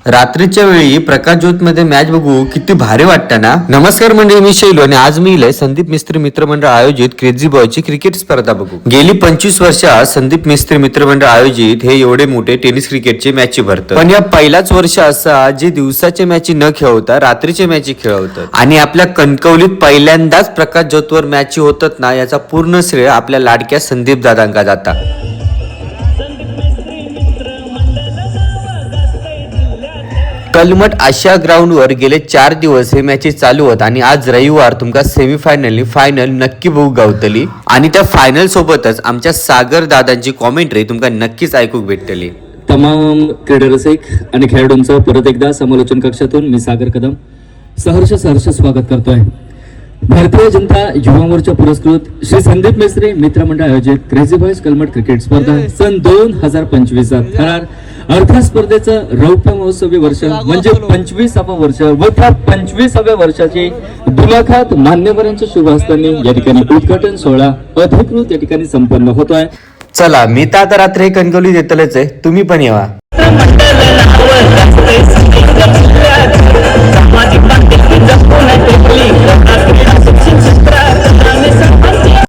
रात्रीच्या वेळी प्रकाश ज्योत मध्ये मॅच बघू किती भारी वाटतं ना. नमस्कार मंडळी, मी शैलू आणि आज मी इलय संदीप मिस्त्री मित्रमंडळ आयोजित क्रेझी बॉयची क्रिकेट स्पर्धा बघू. गेली 25 वर्षात संदीप मिस्त्री मित्रमंडळ आयोजित हे एवढे मोठे टेनिस क्रिकेटचे मॅच भरतात. पण या पहिलाच वर्ष असा जे दिवसाच्या मॅच न खेळवता रात्रीच्या मॅच खेळवतात आणि आपल्या कणकवलीत पहिल्यांदाच प्रकाश ज्योतवर मॅच होतात ना, याचा पूर्ण श्रेय आपल्या लाडक्या संदीप दादांका जाता. कलमट आशिया ग्राउंडवर गेले 4 दिवस हे मॅचेस चालू होत आणि आज रविवार तुमका सेमीफायनल फायनल नक्की बघू गावतली आणि त्या फायनल सोबतच आमच्या सागर दादांची कॉमेंट्री तुमका नक्कीच ऐकूक भेटतली. तमाम क्रीडा रसिक आणि खेळाडूंचं परत एकदा समालोचन कक्षातून मी सागर कदम सहर्ष स्वागत करतोय. भारतीय जनता युवा मोर्चा पुरस्कृत श्री संदीप मिस्त्री मित्रमंडळ आयोजित क्रेझी बॉयज कलमट क्रिकेट स्पर्धा सन 2025 चा थरार अर्थ स्पर्धेचं रौप्य महोत्सवी वर्ष म्हणजे 25वे वर्ष व त्या 25व्या वर्षाची दिमाखात मान्यवरांच्या शुभ हस्तांनी या ठिकाणी उद्घाटन सोहळा अधिकृत या ठिकाणी संपन्न होतोय. चला, मी तर आता रात्री कणकवली देतलेच आहे, तुम्ही पण येवा.